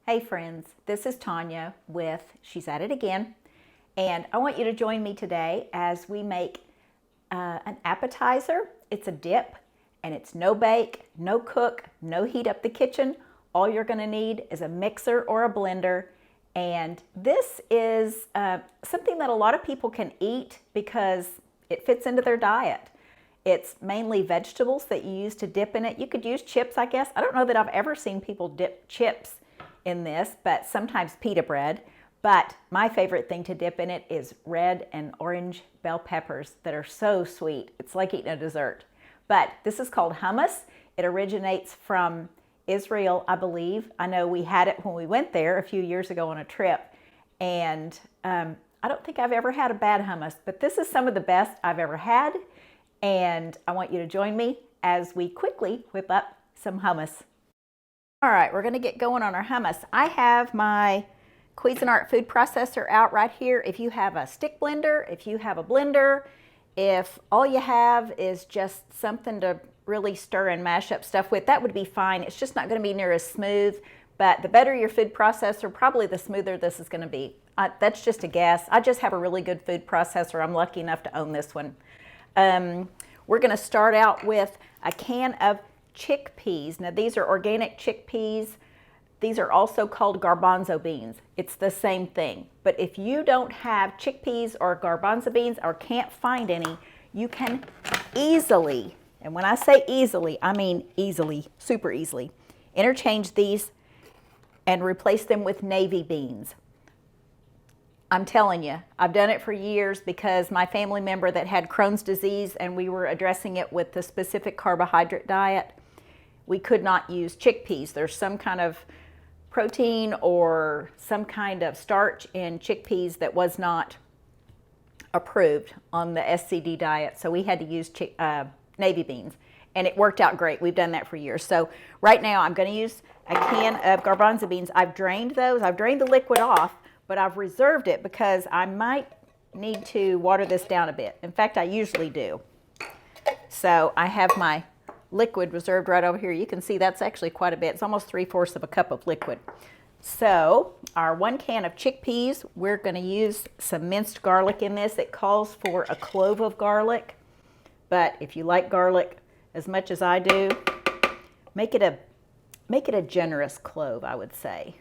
Hey friends, this is Tanya with She's At It Again, and I want you to join me today as we make an appetizer. It's a dip, and it's no bake, no cook, no heat up the kitchen. All you're going to need is a mixer or a blender, and this is something that a lot of people can eat because it fits into their diet. It's mainly vegetables that you use to dip in it. You could use chips, I guess. I don't know that I've ever seen people dip chips in this, but sometimes pita bread. But my favorite thing to dip in it is red and orange bell peppers that are so sweet. It's like eating a dessert. But this is called hummus. It originates from Israel, I believe. I know we had it when we went there a few years ago on a trip. And I don't think I've ever had a bad hummus, but this is some of the best I've ever had. And I want you to join me as we quickly whip up some hummus. All right, we're going to get going on our hummus. I have my Cuisinart food processor out right here. If you have a stick blender, if you have a blender, if all you have is just something to really stir and mash up stuff with, that would be fine. It's just not going to be near as smooth, but the better your food processor, probably the smoother this is going to be. That's just a guess. I just have a really good food processor. I'm lucky enough to own this one. We're going to start out with a can of chickpeas. Now these are organic chickpeas. These are also called garbanzo beans. It's the same thing. But if you don't have chickpeas or garbanzo beans or can't find any, you can easily, and when I say easily, I mean easily, super easily, interchange these and replace them with navy beans. I'm telling you, I've done it for years because my family member that had Crohn's disease and we were addressing it with the specific carbohydrate diet, we could not use chickpeas. There's some kind of protein or some kind of starch in chickpeas that was not approved on the SCD diet, so we had to use navy beans, and it worked out great. We've done that for years. So right now I'm going to use a can of garbanzo beans. I've drained those. I've drained the liquid off, but I've reserved it because I might need to water this down a bit. In fact, I usually do. So I have my liquid reserved right over here. You can see that's actually quite a bit. It's almost 3/4 of a cup of liquid. So our 1 can of chickpeas, we're going to use some minced garlic in this. It calls for a clove of garlic, but if you like garlic as much as I do, make it a generous clove, I would say.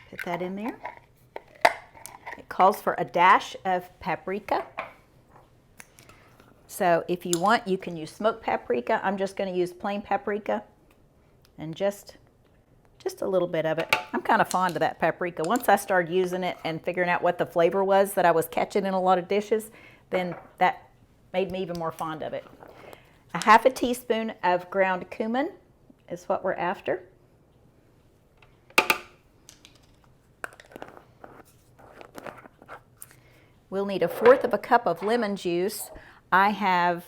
Put that in there. It calls for a dash of paprika. So if you want, you can use smoked paprika. I'm just going to use plain paprika and just a little bit of it. I'm kind of fond of that paprika. Once I started using it and figuring out what the flavor was that I was catching in a lot of dishes, then that made me even more fond of it. A 1/2 teaspoon of ground cumin is what we're after. We'll need 1/4 cup of lemon juice. I have,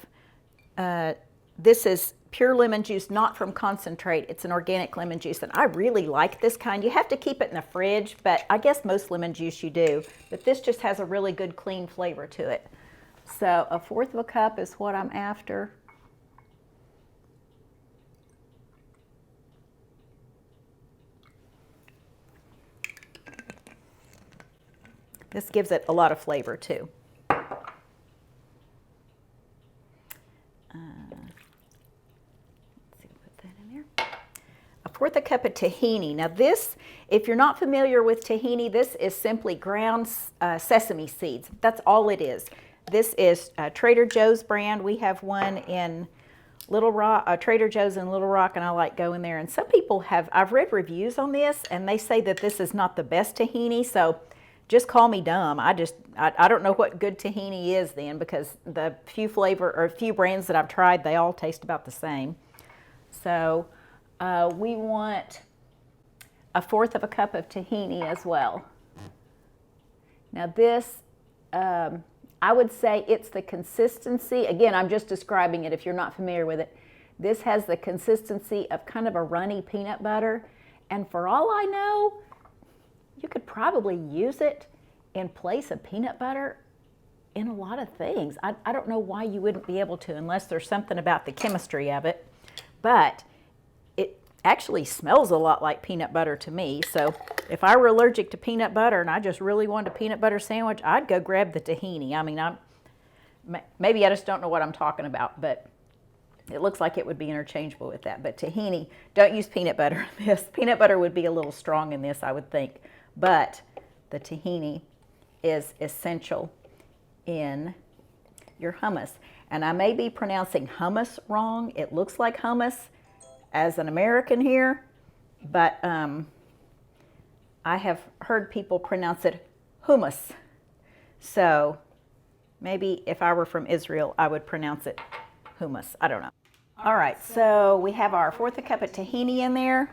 this is pure lemon juice, not from concentrate. It's an organic lemon juice, and I really like this kind. You have to keep it in the fridge, but I guess most lemon juice you do. But this just has a really good, clean flavor to it. So 1/4 cup is what I'm after. This gives it a lot of flavor too. Let's see, put that in there. 1/4 cup of tahini. Now this, if you're not familiar with tahini, this is simply ground sesame seeds. That's all it is. This is Trader Joe's brand. We have one in Little Rock, Trader Joe's in Little Rock, and I like going there. And some people have, I've read reviews on this, and they say that this is not the best tahini, so just call me dumb. I don't know what good tahini is then, because the few brands that I've tried, they all taste about the same. So we want 1/4 cup of tahini as well. Now this, I would say it's the consistency, again, I'm just describing it if you're not familiar with it. This has the consistency of kind of a runny peanut butter, and for all I know, you could probably use it in place of peanut butter in a lot of things. I don't know why you wouldn't be able to, unless there's something about the chemistry of it. but it actually smells a lot like peanut butter to me. So if I were allergic to peanut butter and I just really wanted a peanut butter sandwich, I'd go grab the tahini. I mean, maybe I just don't know what I'm talking about, but it looks like it would be interchangeable with that. But tahini, don't use peanut butter in this. Peanut butter would be a little strong in this, I would think. But the tahini is essential in your hummus. And I may be pronouncing hummus wrong. It looks like hummus as an American here, but I have heard people pronounce it hummus. So maybe if I were from Israel, I would pronounce it hummus. I don't know. All right, so we have our 1/4 cup of tahini in there.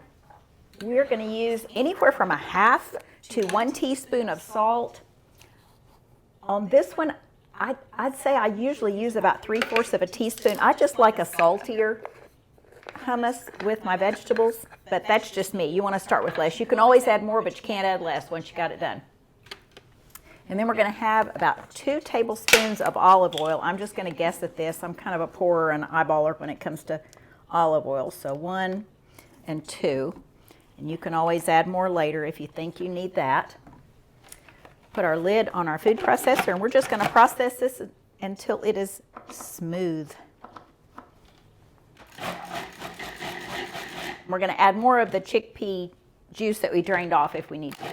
We're going to use anywhere from 1/2 to 1 teaspoon of salt. On this one, I'd say I usually use about 3/4 of a teaspoon. I just like a saltier hummus with my vegetables, but that's just me. You want to start with less. You can always add more, but you can't add less once you got it done. And then we're going to have about 2 tablespoons of olive oil. I'm just going to guess at this. I'm kind of a pourer and eyeballer when it comes to olive oil. So 1 and 2. And you can always add more later if you think you need that. Put our lid on our food processor, and we're just going to process this until it is smooth. We're going to add more of the chickpea juice that we drained off if we need to.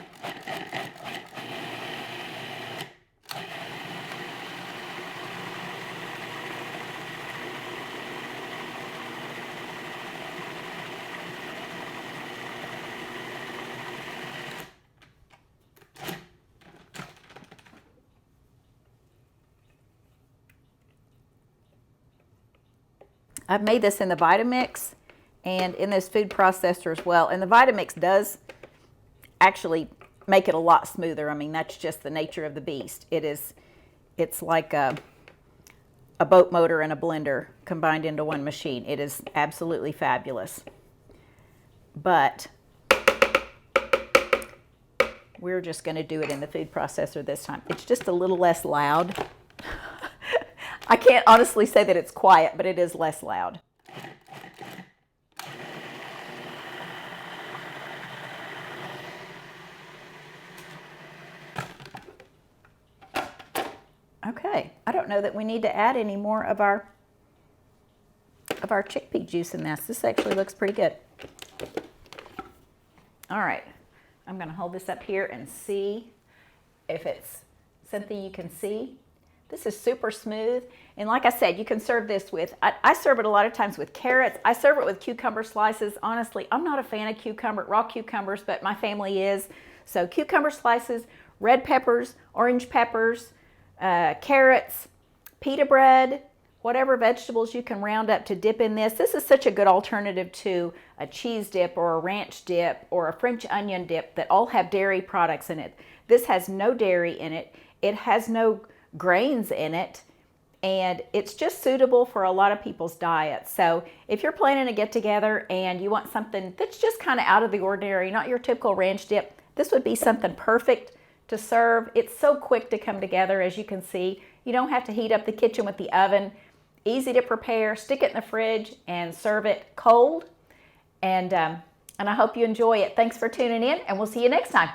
I've made this in the Vitamix and in this food processor as well. And the Vitamix does actually make it a lot smoother. I mean, that's just the nature of the beast. It's like a boat motor and a blender combined into one machine. It is absolutely fabulous. But we're just going to do it in the food processor this time. It's just a little less loud. I can't honestly say that it's quiet, but it is less loud. Okay, I don't know that we need to add any more of our chickpea juice in this. This actually looks pretty good. All right, I'm going to hold this up here and see if it's something you can see. This is super smooth, and like I said, you can serve this with, I serve it a lot of times with carrots. I serve it with cucumber slices. Honestly, I'm not a fan of raw cucumbers, but my family is. So cucumber slices, red peppers, orange peppers, carrots, pita bread, whatever vegetables you can round up to dip in this. This is such a good alternative to a cheese dip or a ranch dip or a French onion dip that all have dairy products in it. This has no dairy in it. It has no grains in it, and it's just suitable for a lot of people's diets. So if you're planning a get-together and you want something that's just kind of out of the ordinary, not your typical ranch dip, this would be something perfect to serve. It's so quick to come together, as you can see. You don't have to heat up the kitchen with the oven. Easy to prepare. Stick it in the fridge and serve it cold. And I hope you enjoy it. Thanks for tuning in, and we'll see you next time.